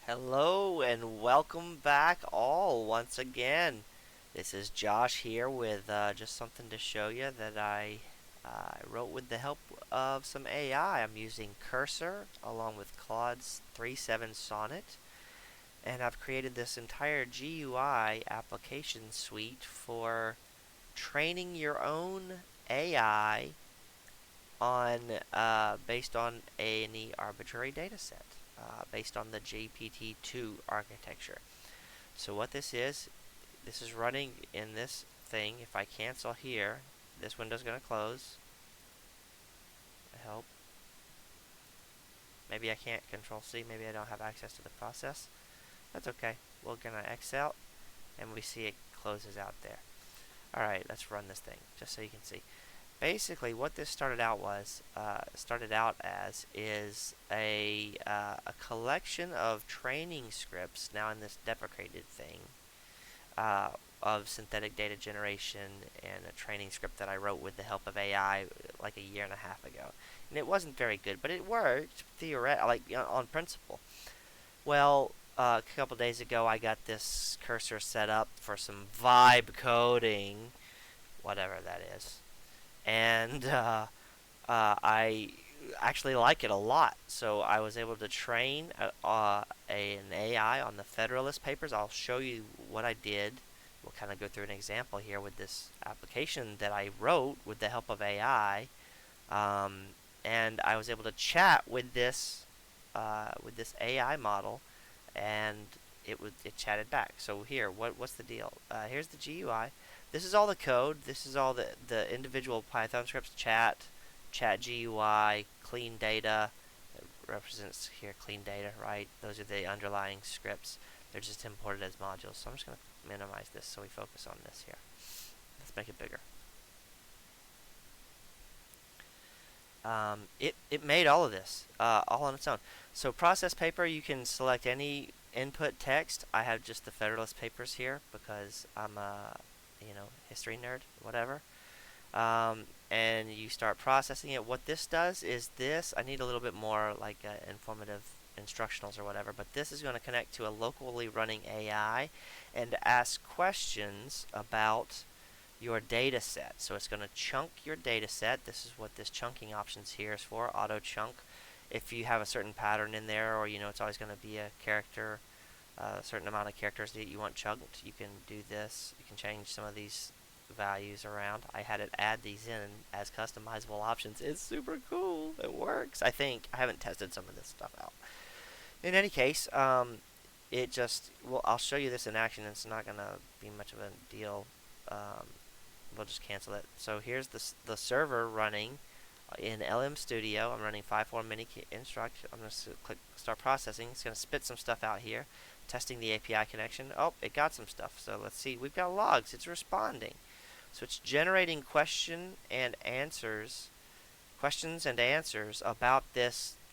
Hello and welcome back all once again. This is Josh here with just something to show you that I wrote with the help of some AI. I'm using Cursor along with Claude's 3.7 Sonnet, and I've created this entire GUI application suite for training your own AI on based on any arbitrary data set based on the GPT-2 architecture. So what this is running in this thing. If I cancel here, this window's going to close. I hope. Maybe I can't control C. Maybe I don't have access to the process. That's okay. We're going to X out, and we see it closes out there. Alright, let's run this thing, just so you can see. Basically, what this started out as is a collection of training scripts, now in this deprecated thing, of synthetic data generation and a training script that I wrote with the help of AI like a year and a half ago. And it wasn't very good, but it worked on principle. Well, a couple days ago, I got this cursor set up for some vibe coding, whatever that is, and I actually like it a lot. So I was able to train an AI on the Federalist Papers. I'll show you what I did. We'll kind of go through an example here with this application that I wrote with the help of AI, and I was able to chat with this AI model, and it chatted back. So here, what's the deal? Here's the GUI. This is all the code. This is all the individual Python scripts. Chat GUI, clean data. It represents here clean data, right? Those are the underlying scripts. They're just imported as modules. So I'm just going to minimize this so we focus on this here. Let's make it bigger. It made all of this all on its own. So process paper, you can select any input text. I have just the Federalist Papers here because I'm a history nerd, whatever. And you start processing it. What this does is I need a little bit more like informative instructionals or whatever, but this is going to connect to a locally running AI and ask questions about your data set. So it's going to chunk your data set. This is what this chunking options here is for, auto chunk. If you have a certain pattern in there, or it's always going to be a character, a certain amount of characters that you want chunked, you can do this. You can change some of these values around. I had it add these in as customizable options. It's super cool. It works. I think I haven't tested some of this stuff out. In any case, I'll show you this in action. It's not gonna be much of a deal. We'll just cancel it. So here's the server running in LM Studio. I'm running 5.4 mini instruct. I'm going to click start processing. It's going to spit some stuff out here. Testing the API connection. Oh, it got some stuff. So let's see. We've got logs. It's responding. So it's generating questions and answers about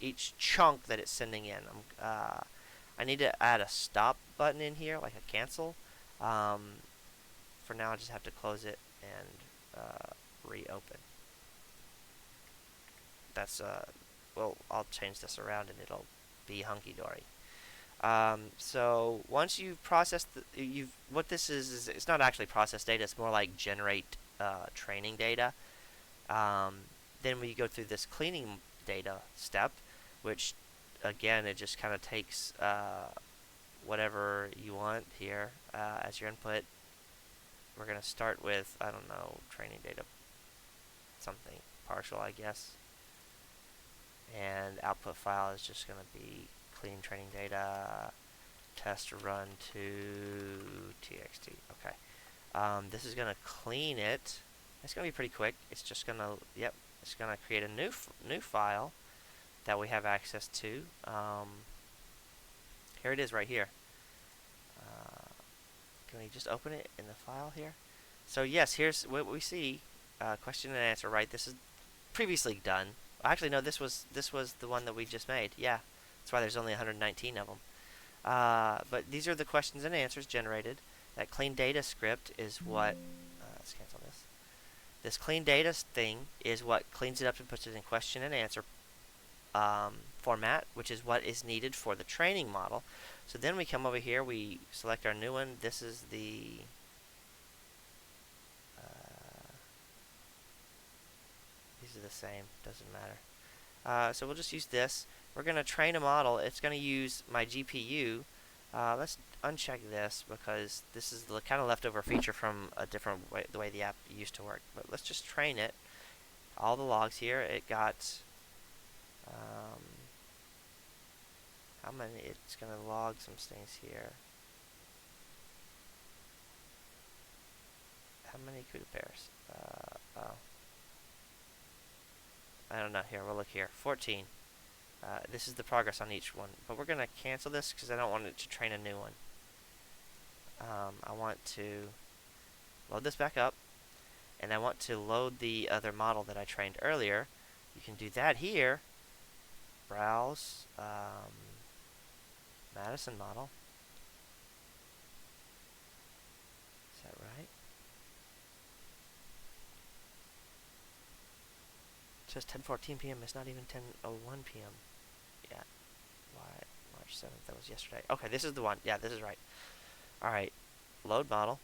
each chunk that it's sending in. I need to add a stop button in here, like a cancel. For now, I just have to close it and reopen. Well, I'll change this around and it'll be hunky-dory. So once you've processed what this is it's not actually processed data. It's more like generate training data. Then we go through this cleaning data step, which again it just kind of takes whatever you want here as your input. We're going to start with, I don't know, training data, something partial, I guess. And output file is just going to be clean training data test run to txt. Okay. This is going to clean it. It's going to be pretty quick. It's just going to, it's going to create a new file that we have access to. Here it is right here. Can we just open it in the file here? So yes, here's what we see. Question and answer, right? This is previously done. Actually, no, this was the one that we just made. Yeah, that's why there's only 119 of them. But these are the questions and answers generated. That clean data script is what. Let's cancel this. This clean data thing is what cleans it up and puts it in question and answer format, which is what is needed for the training model. So then we come over here, we select our new one. This is the these are the same, doesn't matter. So we'll just use this. We're going to train a model. It's going to use my GPU. Let's uncheck this because this is the kind of leftover feature from a different way, the way the app used to work. But let's just train it. All the logs here. It got how many? It's going to log some things here. How many CUDA pairs? Oh. I don't know. Here, we'll look here. 14. This is the progress on each one. But we're going to cancel this because I don't want it to train a new one. I want to load this back up. And I want to load the other model that I trained earlier. You can do that here. Browse. Madison model. Is that right? It says 10:14 p.m. It's not even 10:01 p.m. Yeah. Why? March 7th. That was yesterday. Okay, this is the one. Yeah, this is right. All right. Load model.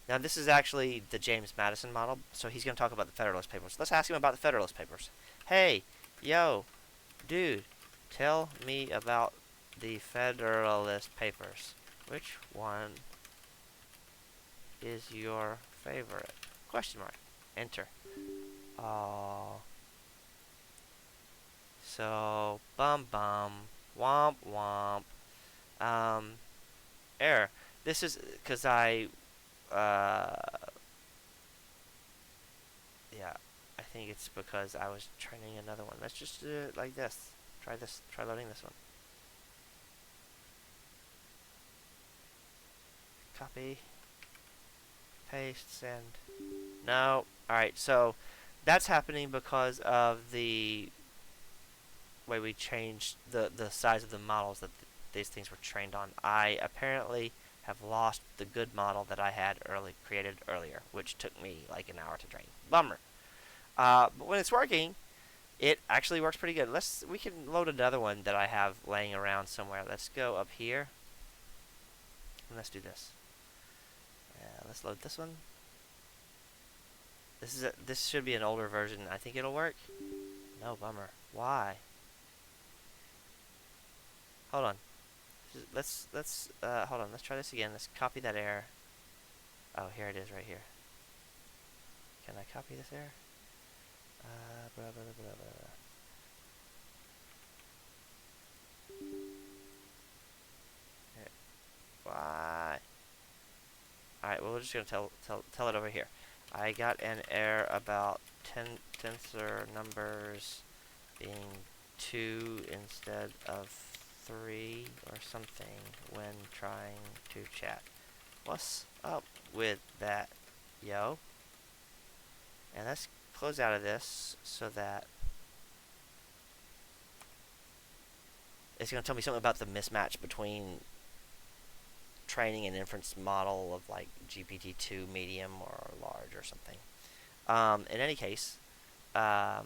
Now this is actually the James Madison model, so he's going to talk about the Federalist Papers. Let's ask him about the Federalist Papers. Hey, yo, dude, tell me about the Federalist Papers. Which one is your favorite? Question mark. Enter. Oh. So, bum bum, womp womp. Error. This is because yeah, I think it's because I was training another one. Let's just do it like this. Try this. Try loading this one. Copy. Paste. Send. No. Alright, so that's happening because of the way we changed the size of the models that these things were trained on. I apparently have lost the good model that I had created earlier, which took me like an hour to train. Bummer. But when it's working, it actually works pretty good. We can load another one that I have laying around somewhere. Let's go up here and let's do this. Let's load this one. This should be an older version. I think it'll work. No, bummer. Why? Hold on. Let's hold on. Let's try this again. Let's copy that error. Oh, here it is right here. Can I copy this error? Blah, blah, blah, blah. Why? Alright, well, we're just going to tell it over here. I got an error about tensor numbers being 2 instead of 3 or something when trying to chat. What's up with that, yo? And let's close out of this so that it's going to tell me something about the mismatch between training and inference model of like GPT-2 medium or large or something. In any case, oh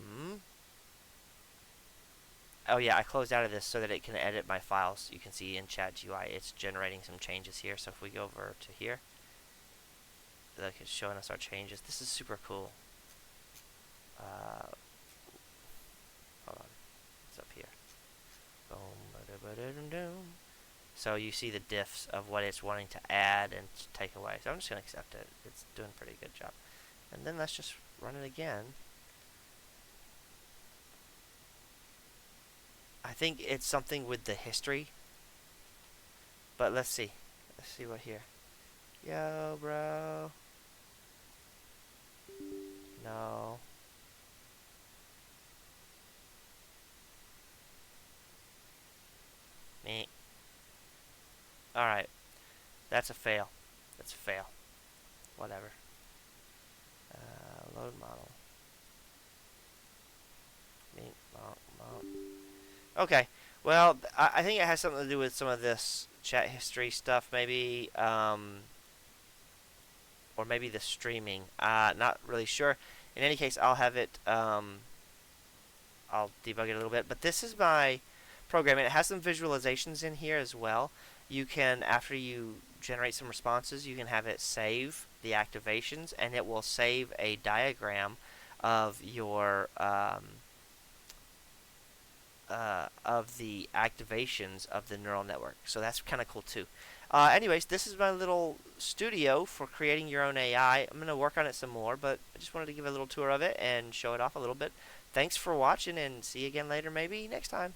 yeah, I closed out of this so that it can edit my files. You can see in ChatGUI it's generating some changes here. So if we go over to here, look, it's showing us our changes. This is super cool. Hold on, it's up here. Boom, so you see the diffs of what it's wanting to add and take away. So I'm just going to accept it. It's doing a pretty good job. And then let's just run it again. I think it's something with the history. But let's see. Let's see what here. Yo, bro. No. Me. Alright. That's a fail. That's a fail. Whatever. Load model. Okay. Well, I think it has something to do with some of this chat history stuff, maybe. Or maybe the streaming. Not really sure. In any case, I'll have it I'll debug it a little bit. But this is my program, and it has some visualizations in here as well. You can, after you generate some responses, you can have it save the activations, and it will save a diagram of your of the activations of the neural network. So that's kind of cool too. Anyways, this is my little studio for creating your own AI. I'm going to work on it some more, but I just wanted to give a little tour of it and show it off a little bit. Thanks for watching, and see you again later, maybe next time.